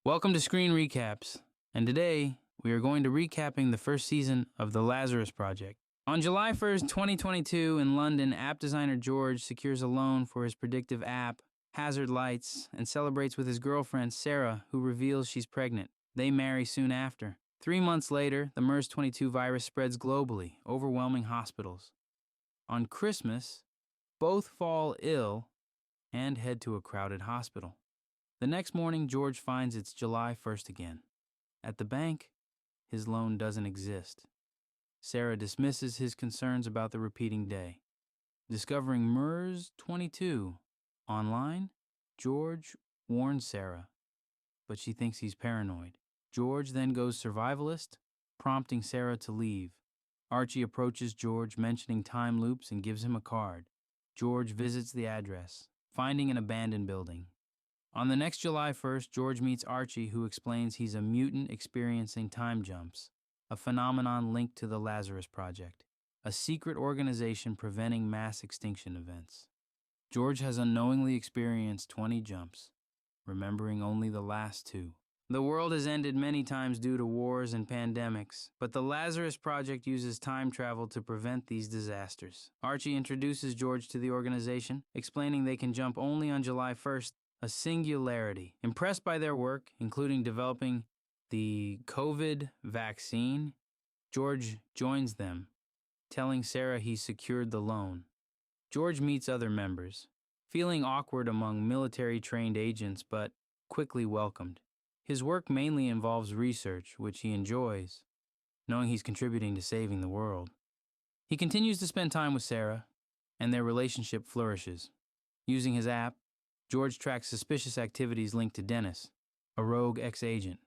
Welcome to Screen Recaps, and today we are going to recapping the first season of the LAZARUS project. On July 1st, 2022, in London, app designer George secures a loan for his predictive app, Hazard Lights, and celebrates with his girlfriend Sarah, who reveals she's pregnant. They marry soon after. 3 months later, the MERS-22 virus spreads globally, overwhelming hospitals. On Christmas, both fall ill and head to a crowded hospital. The next morning, George finds it's July 1st again. At the bank, his loan doesn't exist. Sarah dismisses his concerns about the repeating day. Discovering MERS-22 online, George warns Sarah, but she thinks he's paranoid. George then goes survivalist, prompting Sarah to leave. Archie approaches George, mentioning time loops, and gives him a card. George visits the address, finding an abandoned building. On the next July 1st, George meets Archie, who explains he's a mutant experiencing time jumps, a phenomenon linked to the LAZARUS project, a secret organization preventing mass extinction events. George has unknowingly experienced 20 jumps, remembering only the last 2. The world has ended many times due to wars and pandemics, but the LAZARUS project uses time travel to prevent these disasters. Archie introduces George to the organization, explaining they can jump only on July 1st, a singularity. Impressed by their work, including developing the COVID vaccine, George joins them, telling Sarah he's secured the loan. George meets other members, feeling awkward among military-trained agents, but quickly welcomed. His work mainly involves research, which he enjoys, knowing he's contributing to saving the world. He continues to spend time with Sarah, and their relationship flourishes. Using his app, George tracks suspicious activities linked to Dennis, a rogue ex-agent.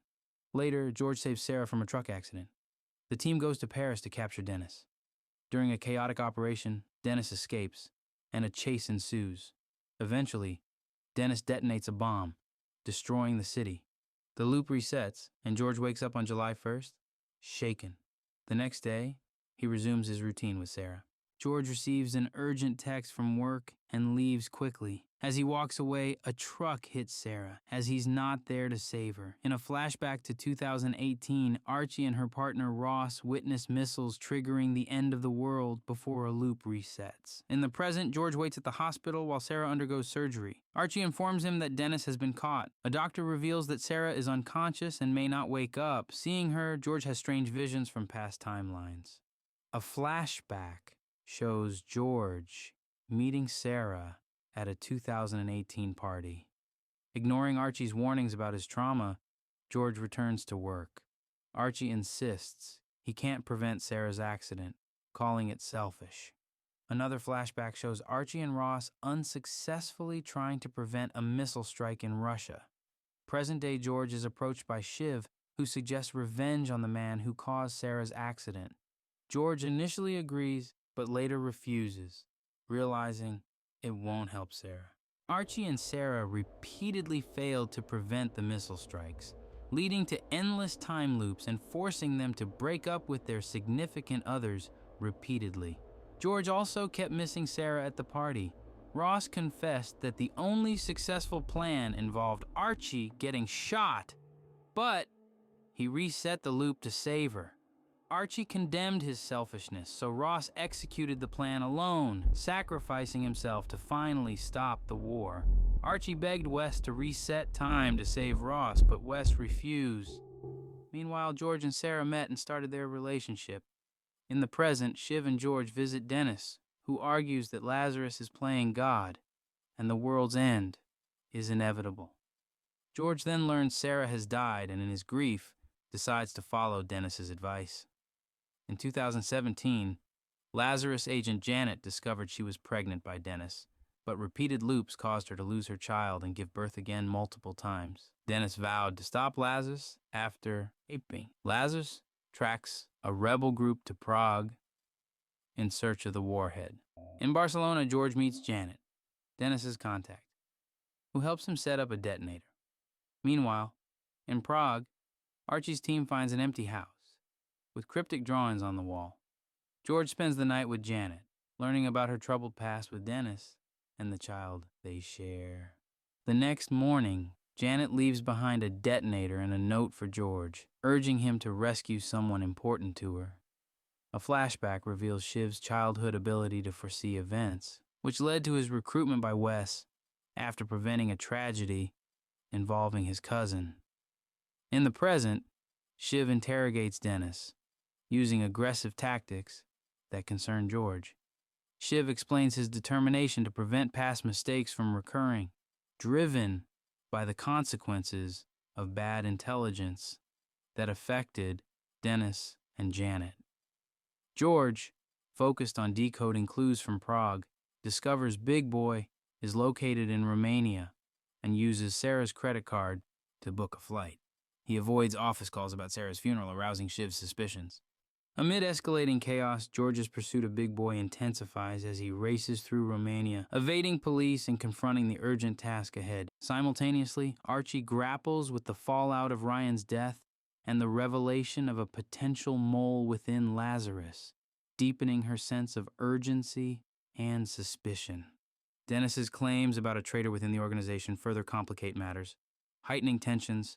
Later, George saves Sarah from a truck accident. The team goes to Paris to capture Dennis. During a chaotic operation, Dennis escapes, and a chase ensues. Eventually, Dennis detonates a bomb, destroying the city. The loop resets, and George wakes up on July 1st, shaken. The next day, he resumes his routine with Sarah. George receives an urgent text from work and leaves quickly. As he walks away, a truck hits Sarah, as he's not there to save her. In a flashback to 2018, Archie and her partner Ross witness missiles triggering the end of the world before a loop resets. In the present, George waits at the hospital while Sarah undergoes surgery. Archie informs him that Dennis has been caught. A doctor reveals that Sarah is unconscious and may not wake up. Seeing her, George has strange visions from past timelines. A flashback shows George meeting Sarah at a 2018 party. Ignoring Archie's warnings about his trauma, George returns to work. Archie insists he can't prevent Sarah's accident, calling it selfish. Another flashback shows Archie and Ross unsuccessfully trying to prevent a missile strike in Russia. Present-day George is approached by Shiv, who suggests revenge on the man who caused Sarah's accident. George initially agrees, but later refuses, realizing it won't help Sarah. Archie and Sarah repeatedly failed to prevent the missile strikes, leading to endless time loops and forcing them to break up with their significant others repeatedly. George also kept missing Sarah at the party. Ross confessed that the only successful plan involved Archie getting shot, but he reset the loop to save her. Archie condemned his selfishness, so Ross executed the plan alone, sacrificing himself to finally stop the war. Archie begged Wes to reset time to save Ross, but Wes refused. Meanwhile, George and Sarah met and started their relationship. In the present, Shiv and George visit Dennis, who argues that LAZARUS is playing God, and the world's end is inevitable. George then learns Sarah has died, and in his grief, decides to follow Dennis's advice. In 2017, LAZARUS agent Janet discovered she was pregnant by Dennis, but repeated loops caused her to lose her child and give birth again multiple times. Dennis vowed to stop LAZARUS after aping. LAZARUS tracks a rebel group to Prague in search of the warhead. In Barcelona, George meets Janet, Dennis's contact, who helps him set up a detonator. Meanwhile, in Prague, Archie's team finds an empty house with cryptic drawings on the wall. George spends the night with Janet, learning about her troubled past with Dennis and the child they share. The next morning, Janet leaves behind a detonator and a note for George, urging him to rescue someone important to her. A flashback reveals Shiv's childhood ability to foresee events, which led to his recruitment by Wes after preventing a tragedy involving his cousin. In the present, Shiv interrogates Dennis, using aggressive tactics that concern George. Shiv explains his determination to prevent past mistakes from recurring, driven by the consequences of bad intelligence that affected Dennis and Janet. George, focused on decoding clues from Prague, discovers Big Boy is located in Romania and uses Sarah's credit card to book a flight. He avoids office calls about Sarah's funeral, arousing Shiv's suspicions. Amid escalating chaos, George's pursuit of Big Boy intensifies as he races through Romania, evading police and confronting the urgent task ahead. Simultaneously, Archie grapples with the fallout of Ryan's death and the revelation of a potential mole within Lazarus, deepening her sense of urgency and suspicion. Dennis's claims about a traitor within the organization further complicate matters, heightening tensions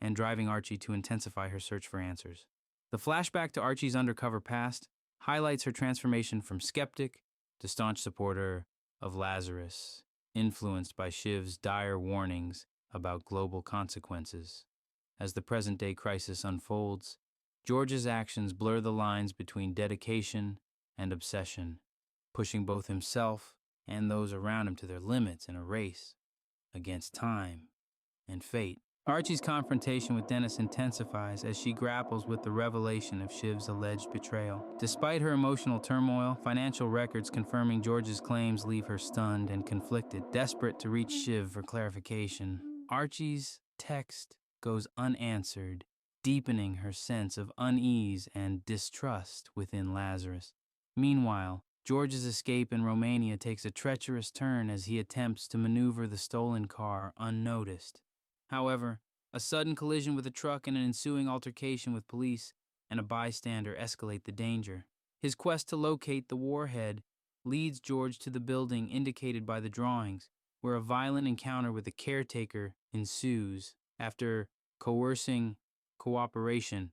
and driving Archie to intensify her search for answers. The flashback to Archie's undercover past highlights her transformation from skeptic to staunch supporter of Lazarus, influenced by Shiv's dire warnings about global consequences. As the present-day crisis unfolds, George's actions blur the lines between dedication and obsession, pushing both himself and those around him to their limits in a race against time and fate. Archie's confrontation with Dennis intensifies as she grapples with the revelation of Shiv's alleged betrayal. Despite her emotional turmoil, financial records confirming George's claims leave her stunned and conflicted, desperate to reach Shiv for clarification. Archie's text goes unanswered, deepening her sense of unease and distrust within Lazarus. Meanwhile, George's escape in Romania takes a treacherous turn as he attempts to maneuver the stolen car unnoticed. However, a sudden collision with a truck and an ensuing altercation with police and a bystander escalate the danger. His quest to locate the warhead leads George to the building indicated by the drawings, where a violent encounter with the caretaker ensues. After coercing cooperation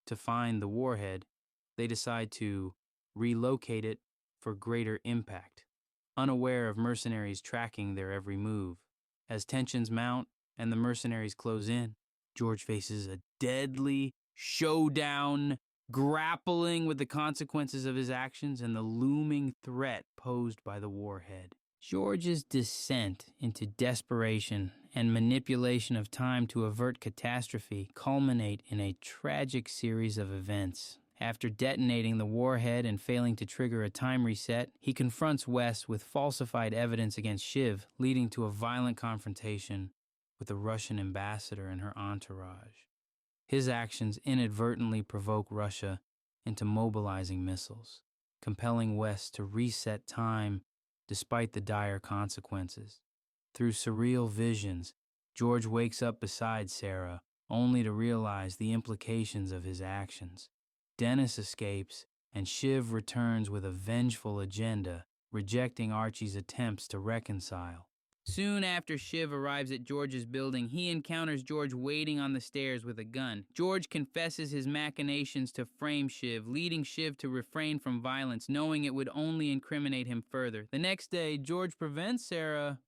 to find the warhead, they decide to relocate it for greater impact, unaware of mercenaries tracking their every move. As tensions mount and the mercenaries close in, George faces a deadly showdown, grappling with the consequences of his actions and the looming threat posed by the warhead. George's descent into desperation and manipulation of time to avert catastrophe culminate in a tragic series of events. After detonating the warhead and failing to trigger a time reset, he confronts Wes with falsified evidence against Shiv, leading to a violent confrontation with the Russian ambassador and her entourage. His actions inadvertently provoke Russia into mobilizing missiles, compelling Wes to reset time despite the dire consequences. Through surreal visions, George wakes up beside Sarah, only to realize the implications of his actions. Dennis escapes, and Shiv returns with a vengeful agenda, rejecting Archie's attempts to reconcile. Soon after Shiv arrives at George's building, he encounters George waiting on the stairs with a gun. George confesses his machinations to frame Shiv, leading Shiv to refrain from violence, knowing it would only incriminate him further. The next day, George prevents Sarah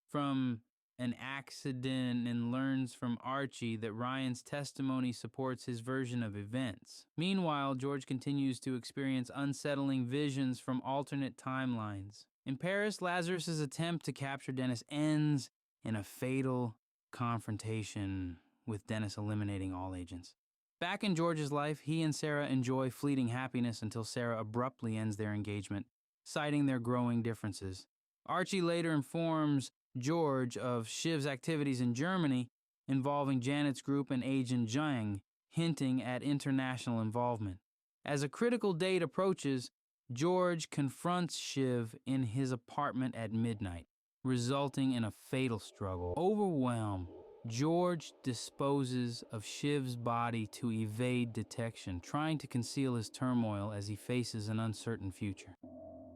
from an accident and learns from Archie that Ryan's testimony supports his version of events. Meanwhile, George continues to experience unsettling visions from alternate timelines. In Paris, Lazarus' attempt to capture Dennis ends in a fatal confrontation, with Dennis eliminating all agents. Back in George's life, he and Sarah enjoy fleeting happiness until Sarah abruptly ends their engagement, citing their growing differences. Archie later informs George of Shiv's activities in Germany involving Janet's group and Agent Zhang, hinting at international involvement. As a critical date approaches, George confronts Shiv in his apartment at midnight, resulting in a fatal struggle. Overwhelmed, George disposes of Shiv's body to evade detection, trying to conceal his turmoil as he faces an uncertain future.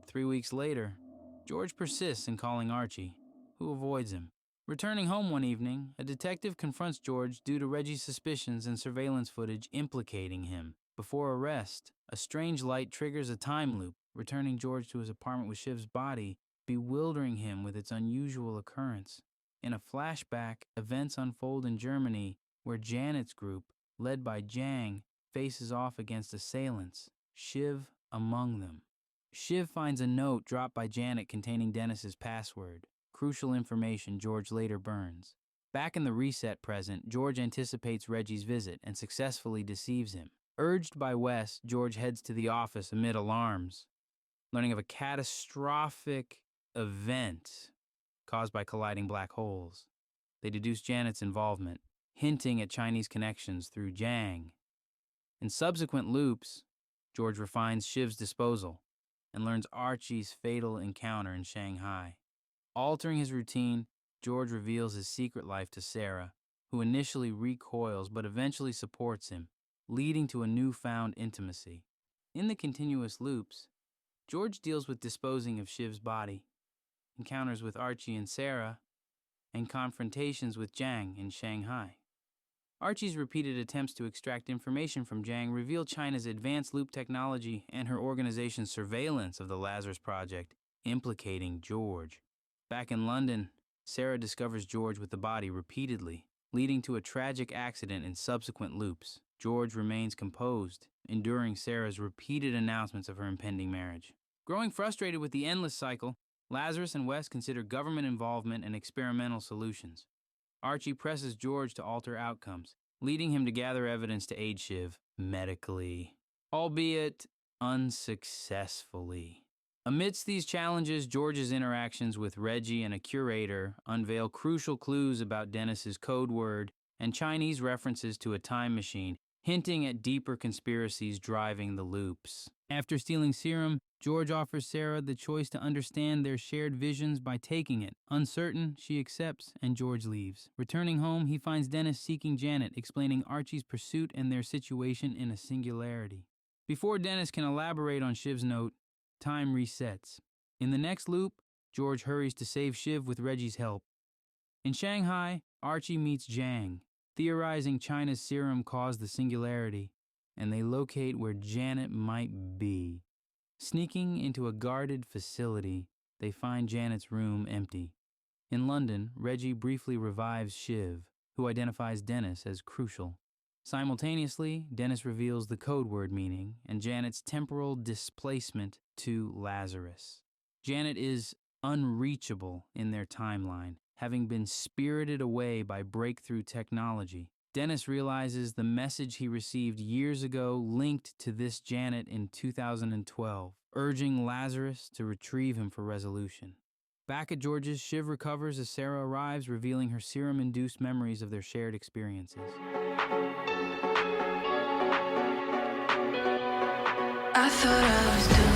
3 weeks later, George persists in calling Archie, who avoids him. Returning home one evening, a detective confronts George due to Reggie's suspicions and surveillance footage implicating him. Before arrest, a strange light triggers a time loop, returning George to his apartment with Shiv's body, bewildering him with its unusual occurrence. In a flashback, events unfold in Germany, where Janet's group, led by Jang, faces off against assailants, Shiv among them. Shiv finds a note dropped by Janet containing Dennis's password, crucial information George later burns. Back in the reset present, George anticipates Reggie's visit and successfully deceives him. Urged by Wes, George heads to the office amid alarms, learning of a catastrophic event caused by colliding black holes. They deduce Janet's involvement, hinting at Chinese connections through Jang. In subsequent loops, George refines Shiv's disposal and learns Archie's fatal encounter in Shanghai. Altering his routine, George reveals his secret life to Sarah, who initially recoils but eventually supports him, leading to a newfound intimacy. In the continuous loops, George deals with disposing of Shiv's body, encounters with Archie and Sarah, and confrontations with Jang in Shanghai. Archie's repeated attempts to extract information from Jang reveal China's advanced loop technology and her organization's surveillance of the LAZARUS project, implicating George. Back in London, Sarah discovers George with the body repeatedly, leading to a tragic accident in subsequent loops. George remains composed, enduring Sarah's repeated announcements of her impending marriage. Growing frustrated with the endless cycle, Lazarus and Wes consider government involvement and experimental solutions. Archie presses George to alter outcomes, leading him to gather evidence to aid Shiv medically, albeit unsuccessfully. Amidst these challenges, George's interactions with Reggie and a curator unveil crucial clues about Dennis's code word and Chinese references to a time machine, hinting at deeper conspiracies driving the loops. After stealing serum, George offers Sarah the choice to understand their shared visions by taking it. Uncertain, she accepts, and George leaves. Returning home, he finds Dennis seeking Janet, explaining Archie's pursuit and their situation in a singularity. Before Dennis can elaborate on Shiv's note, time resets. In the next loop, George hurries to save Shiv with Reggie's help. In Shanghai, Archie meets Jang, theorizing China's serum caused the singularity, and they locate where Janet might be. Sneaking into a guarded facility, they find Janet's room empty. In London, Reggie briefly revives Shiv, who identifies Dennis as crucial. Simultaneously, Dennis reveals the code word meaning and Janet's temporal displacement to Lazarus. Janet is unreachable in their timeline, having been spirited away by breakthrough technology. Dennis realizes the message he received years ago linked to this Janet in 2012, urging Lazarus to retrieve him for resolution. Back at George's, Shiv recovers as Sarah arrives, revealing her serum-induced memories of their shared experiences. I thought I was doing